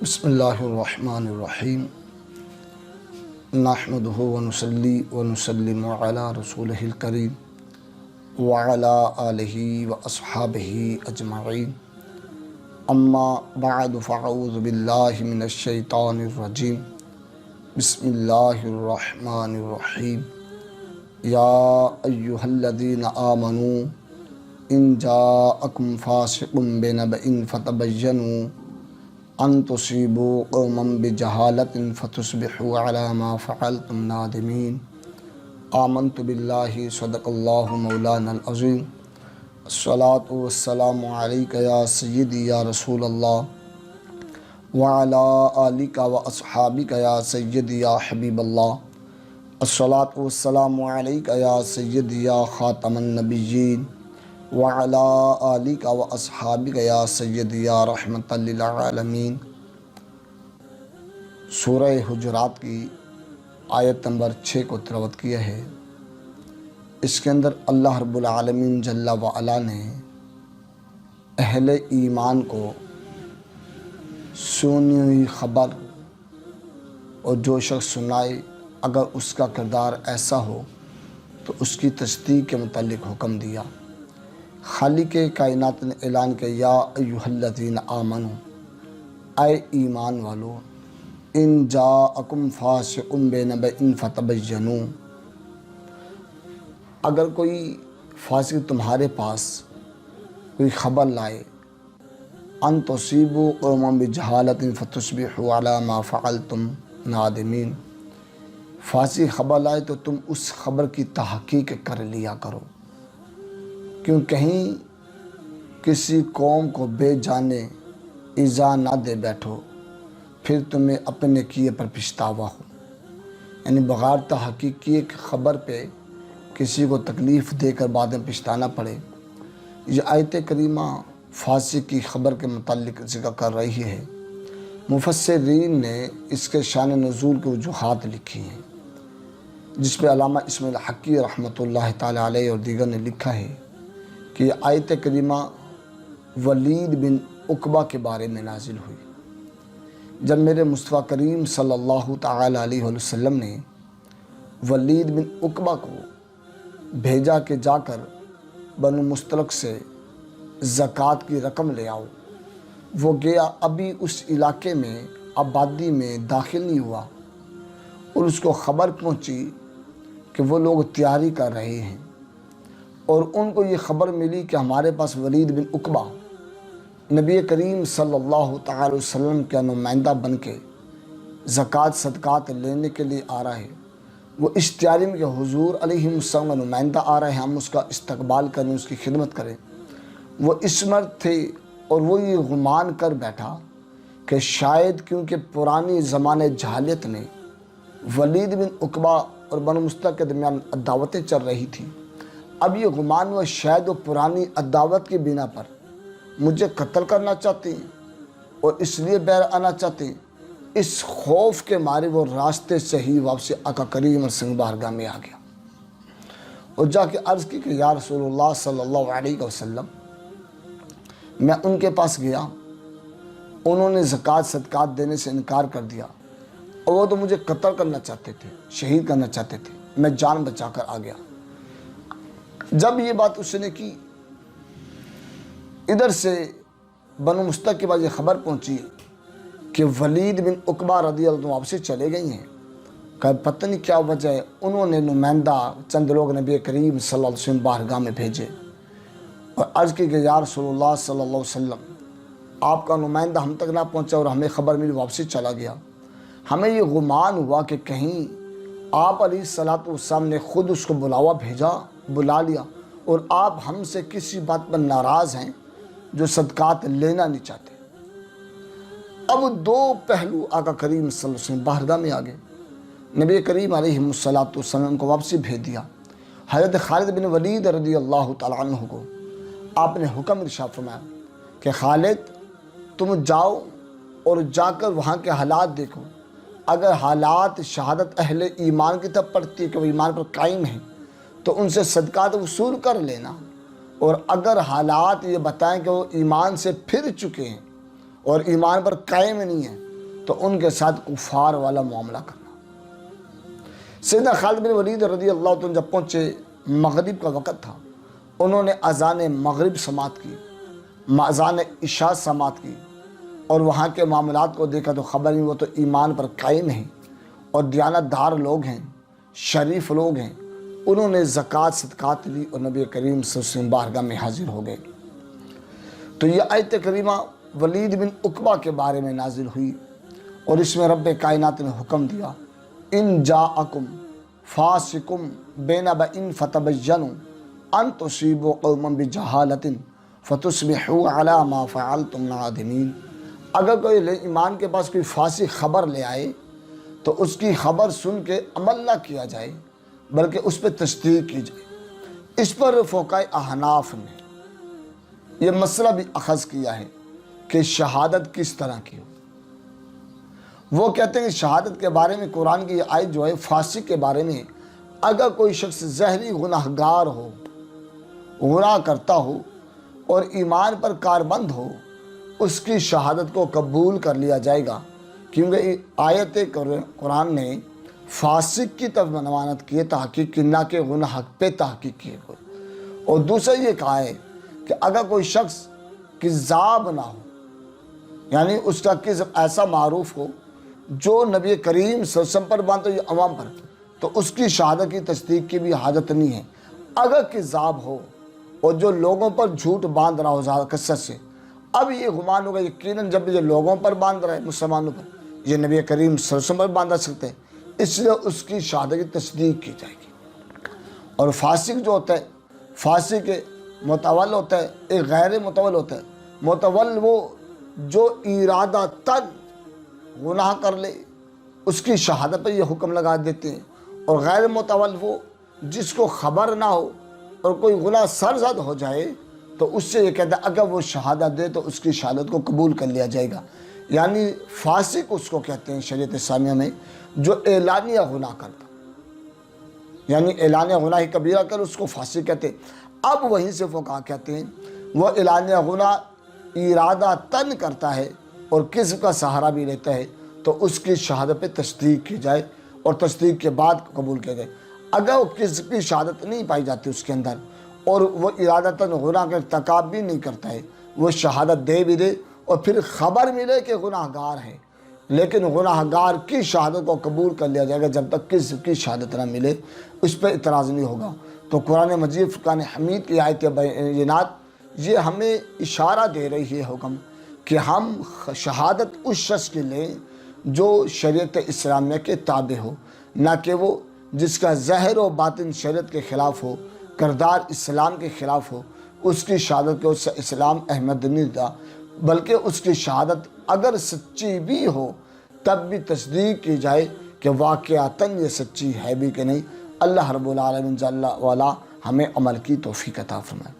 بسم اللہ الرحمن الرحیم نحمدہ ونصلی ونسلم علی رسولہ الکریم وعلی آلہ واصحابہ اجمعین اما بعد فاعوذ باللہ من الشیطان الرجیم بسم اللہ الرحمن الرحیم یا ایہا الذین آمنوا ان جاءکم فاسق بنبأ فتبینوا ان تصیبوا قوما بجہالۃ فتصبحوا علی ما فعلتم نادمین آمنت باللہ صدق اللہ مولانا العظیم الصلاۃ والسلام علیک یا سیدی یا رسول اللہ وعلی آلک واصحابک یا سیدی یا حبیب اللہ الصلاۃ والسلام علیک یا سیدی یا خاتم النبیین وعلی آلک واصحابک یا سیدی یا رحمۃ للعالمین۔ سورہ حجرات کی آیت نمبر 6 کو تلاوت کیا ہے۔ اس کے اندر اللہ رب العالمین جل وعلا نے اہل ایمان کو سنی ہوئی خبر اور جو شخص سنائے اگر اس کا کردار ایسا ہو تو اس کی تصدیق کے متعلق حکم دیا۔ خالق کائنات نے اعلان کیا یا ایھا الذین آمنوا، اے ایمان والو، ان جاءکم فاسق بنبأ فتبینوا، اگر کوئی فاسق تمہارے پاس کوئی خبر لائے، ان تصیبوا قوما بجہالۃ فتصبحوا علی ما فعلتم نادمین، فاسق خبر لائے تو تم اس خبر کی تحقیق کر لیا کرو، کیوں کہیں کسی قوم کو بے جانے ایذا نہ دے بیٹھو پھر تمہیں اپنے کیے پر پچھتاوا ہو۔ یعنی بغیر تحقیق کی ایک خبر پہ کسی کو تکلیف دے کر بعد میں پچھتانا پڑے۔ یہ آیت کریمہ فاسق کی خبر کے متعلق ذکر کر رہی ہے۔ مفسرین نے اس کے شان نزول کے وجوہات لکھی ہیں، جس پہ علامہ اسماعیل حقی رحمۃ اللہ تعالی علیہ اور دیگر نے لکھا ہے کہ یہ آیت کریمہ ولید بن عقبہ کے بارے میں نازل ہوئی۔ جب میرے مصطفیٰ کریم صلی اللہ تعالی علیہ وسلم نے ولید بن عقبہ کو بھیجا کہ جا کر بنو مستلق سے زکوٰۃ کی رقم لے آؤ، وہ گیا، ابھی اس علاقے میں آبادی میں داخل نہیں ہوا اور اس کو خبر پہنچی کہ وہ لوگ تیاری کر رہے ہیں، اور ان کو یہ خبر ملی کہ ہمارے پاس ولید بن عقبہ نبی کریم صلی اللہ تعالی وسلم کا نمائندہ بن کے زکوٰۃ صدقات لینے کے لیے آ رہا ہے۔ وہ اس تیاری میں کہ حضور علیہ السلام کا نمائندہ آ رہا ہے، ہم اس کا استقبال کریں، اس کی خدمت کریں۔ وہ عصمت تھے اور وہ یہ گمان کر بیٹھا کہ شاید کیونکہ پرانی زمانے جہالت میں ولید بن عقبہ اور بنو مستلق کے درمیان عداوتیں چل رہی تھیں، اب یہ گمان ہوا شاید وہ پرانی عداوت کی بنا پر مجھے قتل کرنا چاہتے ہیں اور اس لیے بہر آنا چاہتے ہیں۔ اس خوف کے مارے وہ راستے سے ہی واپسی آقا کریم اور بارگاہ میں آ گیا اور جا کے عرض کی کہ یا رسول اللہ صلی اللہ علیہ وسلم، میں ان کے پاس گیا، انہوں نے زکوٰۃ صدقات دینے سے انکار کر دیا اور وہ تو مجھے قتل کرنا چاہتے تھے، شہید کرنا چاہتے تھے، میں جان بچا کر آ گیا۔ جب یہ بات اس نے کی، ادھر سے بنو مستلق کے بعد یہ خبر پہنچی کہ ولید بن عقبہ رضی اللہ عنہ واپسی چلے گئی ہیں، کہ پتہ نہیں کیا وجہ ہے۔ انہوں نے نمائندہ چند لوگ نبی کریم صلی اللہ علیہ وسلم بارگاہ میں بھیجے اور عرض کی کہ یا رسول اللہ صلی اللہ علیہ وسلم، آپ کا نمائندہ ہم تک نہ پہنچا اور ہمیں خبر ملی واپسی چلا گیا۔ ہمیں یہ گمان ہوا کہ کہیں آپ علیہ الصلوۃ والسلام نے خود اس کو بلا لیا اور آپ ہم سے کسی بات پر ناراض ہیں جو صدقات لینا نہیں چاہتے۔ اب دو پہلو آقا کریم صلی اللہ علیہ وسلم بارگاہ میں آ گئے۔ نبی کریم علیہ الصلوۃ والسلام کو واپسی بھیج دیا۔ حضرت خالد بن ولید رضی اللہ تعالیٰ عنہ کو آپ نے حکم ارشاد فرمایا کہ خالد، تم جاؤ اور جا کر وہاں کے حالات دیکھو، اگر حالات شہادت اہل ایمان کی طرف پڑتی ہے کہ وہ ایمان پر قائم ہیں تو ان سے صدقات وصول کر لینا، اور اگر حالات یہ بتائیں کہ وہ ایمان سے پھر چکے ہیں اور ایمان پر قائم نہیں ہیں تو ان کے ساتھ کفار والا معاملہ کرنا۔ سیدنا خالد بن ولید رضی اللہ عنہ جب پہنچے، مغرب کا وقت تھا، انہوں نے اذان مغرب سماعت کی، اذان عشاء سماعت کی، اور وہاں کے معاملات کو دیکھا تو خبر نہیں، وہ تو ایمان پر قائم ہیں اور دیانت دار لوگ ہیں، شریف لوگ ہیں۔ انہوں نے زکوٰۃ صدقات لی اور نبی کریم صلی اللہ علیہ وسلم بارگاہ میں حاضر ہو گئے۔ تو یہ آیت کریمہ ولید بن عقبہ کے بارے میں نازل ہوئی، اور اس میں رب کائنات نے حکم دیا، ان جاءکم فاسقم بنبأ فتبینوا ان تصیبوا قوما بجہالۃ فتصبحوا علی ما فعلتم نادمین۔ اگر کوئی ایمان کے پاس کوئی فاسق خبر لے آئے تو اس کی خبر سن کے عمل نہ کیا جائے بلکہ اس پہ تصدیق کی جائے۔ اس پر فقہائے احناف نے یہ مسئلہ بھی اخذ کیا ہے کہ شہادت کس طرح کی ہو۔ وہ کہتے ہیں کہ شہادت کے بارے میں قرآن کی یہ آیت جو ہے فاسق کے بارے میں، اگر کوئی شخص ظاہری گناہگار ہو، گناہ کرتا ہو اور ایمان پر کاربند ہو، اس کی شہادت کو قبول کر لیا جائے گا، کیونکہ آیت قرآن نے فاسق کی طرف ضمانت کی ہے، تحقیق کی، نہ کہ گناہ پہ تحقیق کی ہے۔ اور دوسرا یہ کہا ہے کہ اگر کوئی شخص کذاب نہ ہو، یعنی اس کا کذب ایسا معروف ہو جو نبی کریم صلی اللہ علیہ وسلم پر باندھو یا عوام پر، تو اس کی شہادت کی تصدیق کی بھی حاجت نہیں ہے۔ اگر کذاب ہو اور جو لوگوں پر جھوٹ باندھ رہا ہو زیادہ کثرت سے، اب یہ گمان ہوگا یقیناً جب یہ لوگوں پر باندھ رہا ہے، مسلمانوں پر، یہ نبی کریم صلی اللہ علیہ وسلم پر باندھا سکتے ہیں، اس لیے اس کی شہادت کی تصدیق کی جائے گی۔ اور فاسق جو ہوتا ہے، فاسق متول ہوتا ہے، ایک غیر متول ہوتا ہے۔ متول وہ جو ارادہ تن گناہ کر لے، اس کی شہادت پر یہ حکم لگا دیتے ہیں۔ اور غیر متول وہ جس کو خبر نہ ہو اور کوئی گناہ سرزد ہو جائے تو اس سے یہ کہتا ہے اگر وہ شہادت دے تو اس کی شہادت کو قبول کر لیا جائے گا۔ یعنی فاسق اس کو کہتے ہیں شریعت اسلامیہ میں جو اعلانیہ گناہ کرتا، یعنی اعلانیہ گناہ کبیرہ کر اس کو فاسق کہتے ہیں۔ اب وہیں سے فقہا کہتے ہیں وہ اعلانیہ گناہ ارادہ تن کرتا ہے اور کذب کا سہارا بھی لیتا ہے تو اس کی شہادت پہ تصدیق کی جائے اور تصدیق کے بعد قبول کیا جائے۔ اگر وہ کذب کی شہادت نہیں پائی جاتی اس کے اندر اور وہ ارادتاً گناہ کا ارتکاب بھی نہیں کرتا ہے، وہ شہادت دے بھی دے اور پھر خبر ملے کہ گناہ گار ہے، لیکن گناہ گار کی شہادت کو قبول کر لیا جائے گا جب تک کذب کی شہادت نہ ملے، اس پہ اعتراض نہیں ہوگا۔ تو قرآن مجید فرقان حمید کی آیت بینات یہ ہمیں اشارہ دے رہی ہے حکم کہ ہم شہادت اس شخص کے لیں جو شریعت اسلامیہ کے تابع ہو، نہ کہ وہ جس کا ظاہر و باطن شریعت کے خلاف ہو، کردار اسلام کے خلاف ہو، اس کی شہادت کو اس سے اسلام اہمیت نہیں دیتا، بلکہ اس کی شہادت اگر سچی بھی ہو تب بھی تصدیق کی جائے کہ واقعتاً یہ سچی ہے بھی کہ نہیں۔ اللہ رب العالمین جل وعلا ہمیں عمل کی توفیق عطا فرمائے۔